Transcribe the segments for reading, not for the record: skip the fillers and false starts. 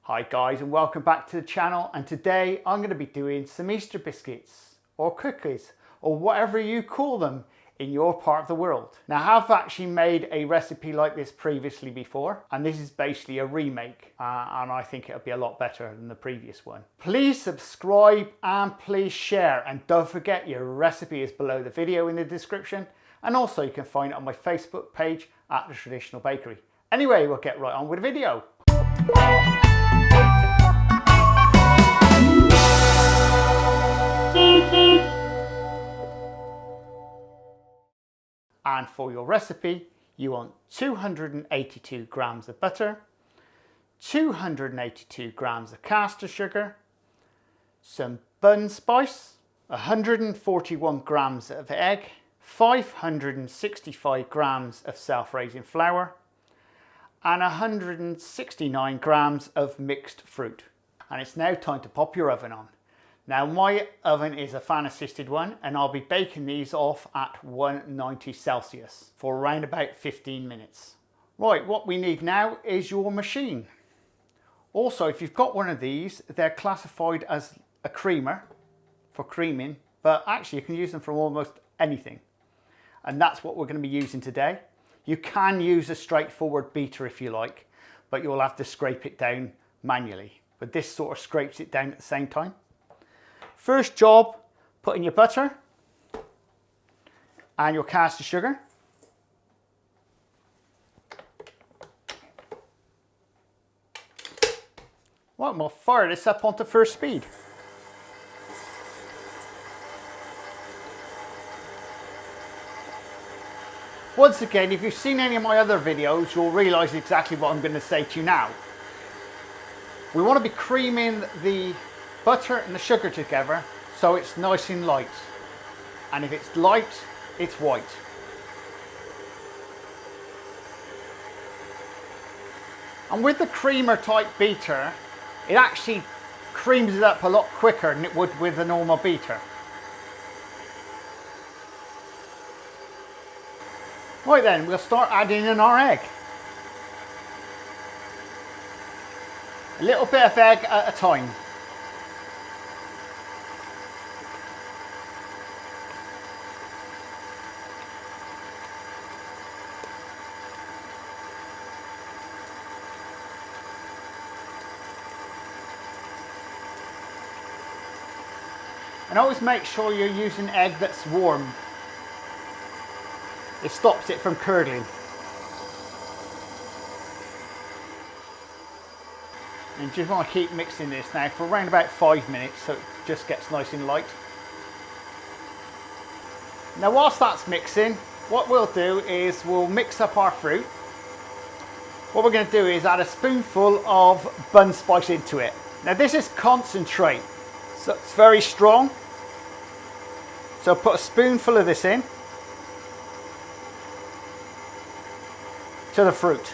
Hi guys, and welcome back to the channel, and today I'm going to be doing some Easter biscuits or cookies or whatever you call them in your part of the world. Now I've actually made a recipe like this previously before, and this is basically a remake and I think it'll be a lot better than the previous one. Please subscribe and please share, and don't forget your recipe is below the video in the description, and also you can find it on my Facebook page at The Traditional Bakery. Anyway, we'll get right on with the video. And for your recipe, you want 282 grams of butter, 282 grams of Castor sugar, some bun spice, 141 grams of egg, 565 grams of self-raising flour, and 169 grams of mixed fruit. And it's now time to pop your oven on. Now my oven is a fan assisted one, and I'll be baking these off at 190 Celsius for around about 15 minutes. Right, what we need now is your machine. Also, if you've got one of these, they're classified as a creamer for creaming, but actually you can use them for almost anything. And that's what we're going to be using today. You can use a straightforward beater if you like, but you'll have to scrape it down manually. But this sort of scrapes it down at the same time. First job, put in your butter and your Castor sugar. Right, we'll fire this up onto first speed. Once again, if you've seen any of my other videos, you'll realise exactly what I'm going to say to you now. We want to be creaming the butter and the sugar together so it's nice and light. And if it's light, it's white. And with the creamer type beater, it actually creams it up a lot quicker than it would with a normal beater. Right then, we'll start adding in our egg. A little bit of egg at a time. And always make sure you're using egg that's warm. It stops it from curdling. And you just want to keep mixing this now for around about 5 minutes so it just gets nice and light. Now whilst that's mixing, what we'll do is we'll mix up our fruit. What we're going to do is add a spoonful of bun spice into it. Now this is concentrate, so it's very strong. So put a spoonful of this in to the fruit.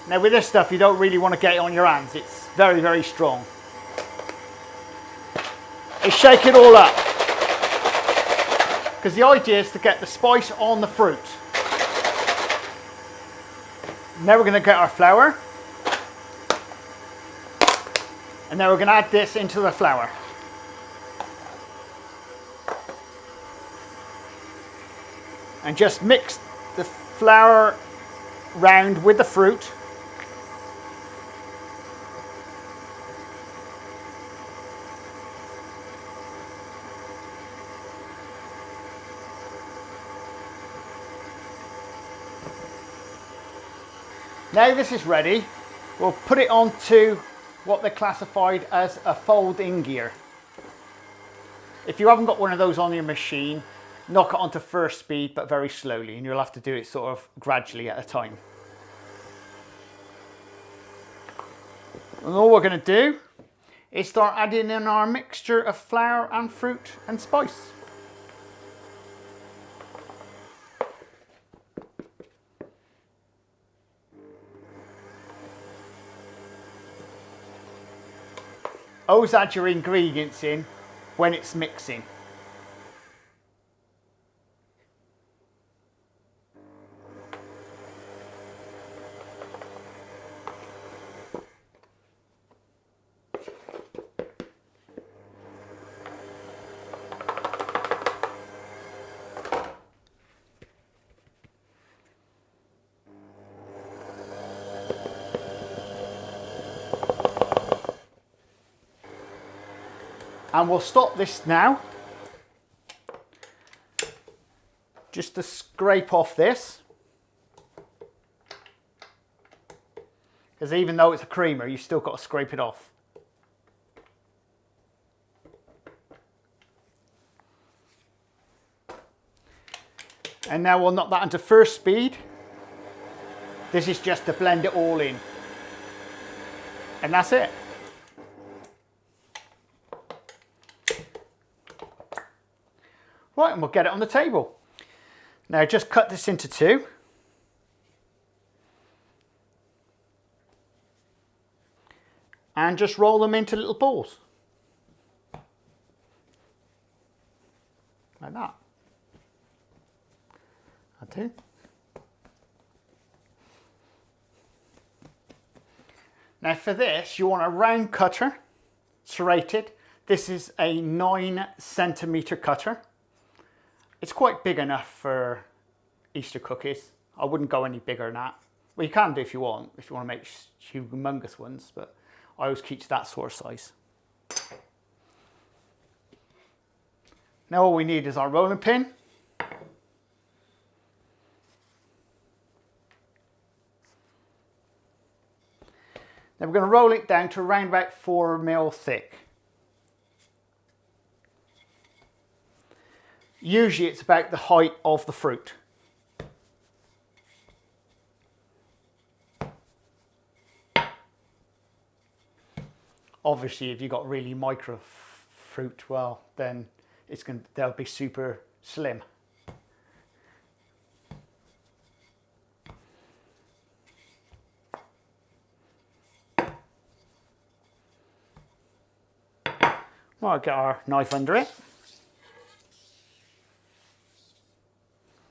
Now with this stuff you don't really want to get it on your hands, it's very, very strong. And shake it all up, because the idea is to get the spice on the fruit. Now we're going to get our flour, and now we're going to add this into the flour. And just mix the flour round with the fruit. Now this is ready, we'll put it onto what they're classified as a fold-in gear. If you haven't got one of those on your machine, knock it onto first speed, but very slowly, and you'll have to do it sort of gradually at a time. And all we're going to do is start adding in our mixture of flour and fruit and spice. Always add your ingredients in when it's mixing. And we'll stop this now, just to scrape off this. Because even though it's a creamer, you've still got to scrape it off. And now we'll knock that into first speed. This is just to blend it all in. And that's it. Right, and we'll get it on the table. Now just cut this into two. And just roll them into little balls. Like that. That too. Now for this, you want a round cutter, serrated. This is a 9 centimetre cutter. It's quite big enough for Easter cookies. I wouldn't go any bigger than that. Well, you can do if you want to make humongous ones, but I always keep to that sort of size. Now all we need is our rolling pin. Then we're going to roll it down to around about 4 mil thick. Usually it's about the height of the fruit. Obviously, if you've got really micro fruit, well, then they'll be super slim. Well, I'll get our knife under it.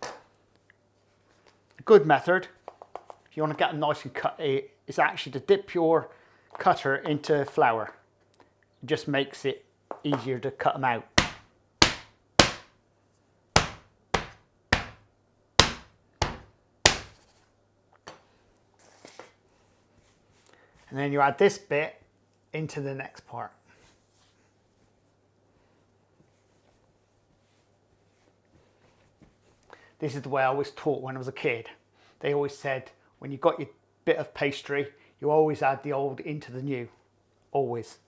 A good method, if you want to get them nice and cut, is actually to dip your cutter into flour. It just makes it easier to cut them out. And then you add this bit into the next part. This is the way I was taught when I was a kid. They always said, when you got your bit of pastry, you always add the old into the new. Always.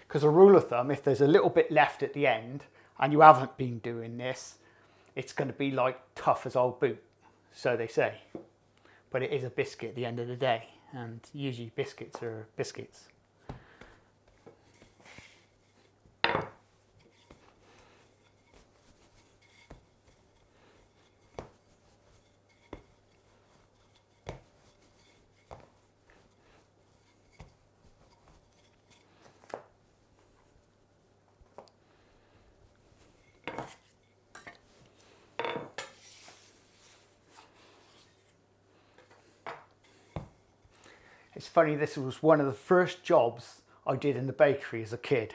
Because a rule of thumb, if there's a little bit left at the end, and you haven't been doing this, it's going to be like tough as old boot, so they say. But it is a biscuit at the end of the day, and usually biscuits are biscuits. It's funny, this was one of the first jobs I did in the bakery as a kid.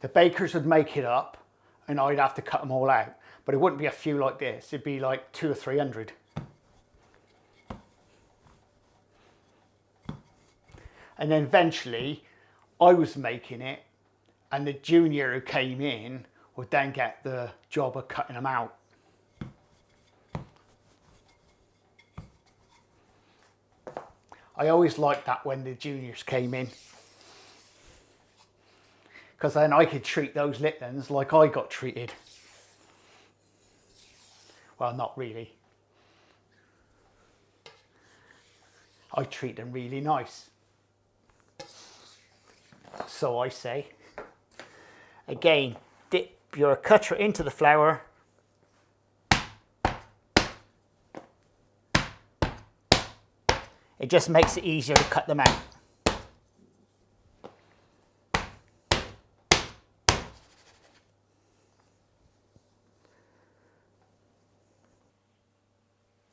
The bakers would make it up and I'd have to cut them all out. But it wouldn't be a few like this, it'd be like 200 or 300. And then eventually I was making it and the junior who came in would then get the job of cutting them out. I always liked that when the juniors came in, because then I could treat those littons like I got treated. Well, not really. I treat them really nice. So I say. Again, dip your cutter into the flour. It just makes it easier to cut them out.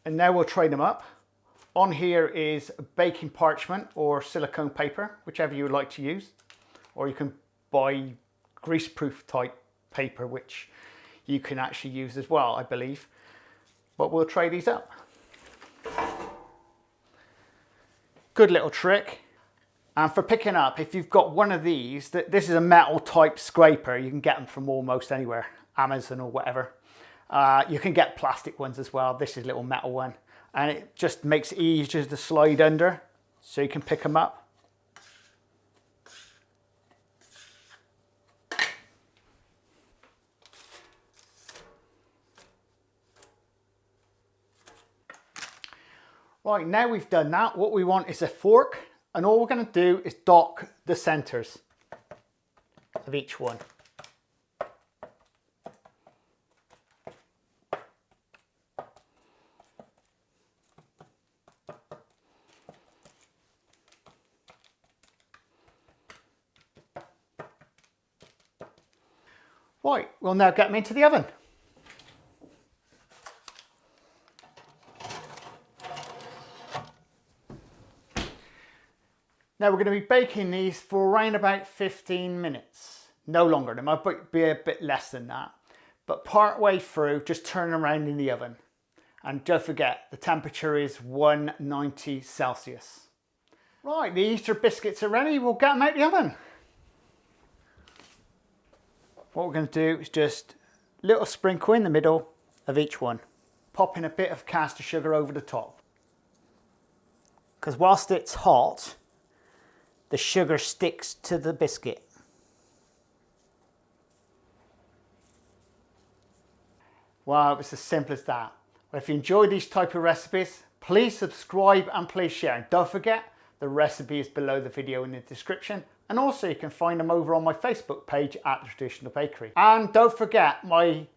And now we'll tray them up. On here is baking parchment or silicone paper, whichever you would like to use. Or you can buy greaseproof type paper, which you can actually use as well, I believe. But we'll try these out. Good little trick. And for picking up, if you've got one of these, this is a metal type scraper. You can get them from almost anywhere, Amazon or whatever. You can get plastic ones as well. This is a little metal one. And it just makes it easier to slide under so you can pick them up. Right, now we've done that, what we want is a fork, and all we're going to do is dock the centres of each one. Right, we'll now get them into the oven. Now we're going to be baking these for around about 15 minutes. No longer, they might be a bit less than that. But part way through, just turn around in the oven. And don't forget, the temperature is 190 Celsius. Right, the Easter biscuits are ready, we'll get them out the oven. What we're going to do is just a little sprinkle in the middle of each one. Popping a bit of Castor sugar over the top. Because whilst it's hot, the sugar sticks to the biscuit. Wow, it's as simple as that. Well, if you enjoy these type of recipes, please subscribe and please share. And don't forget, the recipe is below the video in the description. And also you can find them over on my Facebook page at The Traditional Bakery. And don't forget my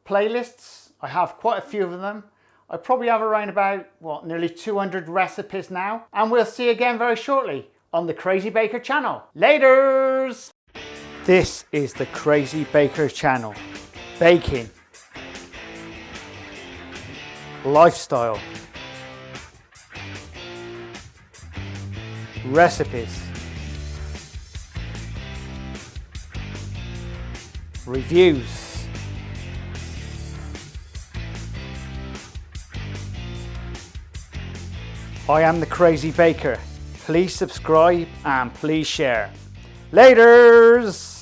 playlists. I have quite a few of them. I probably have around about, nearly 200 recipes now. And we'll see you again very shortly on the Crazy Baker channel. Laters! This is the Crazy Baker channel. Baking. Lifestyle. Recipes. Reviews. I am the Crazy Baker. Please subscribe and please share. Laters!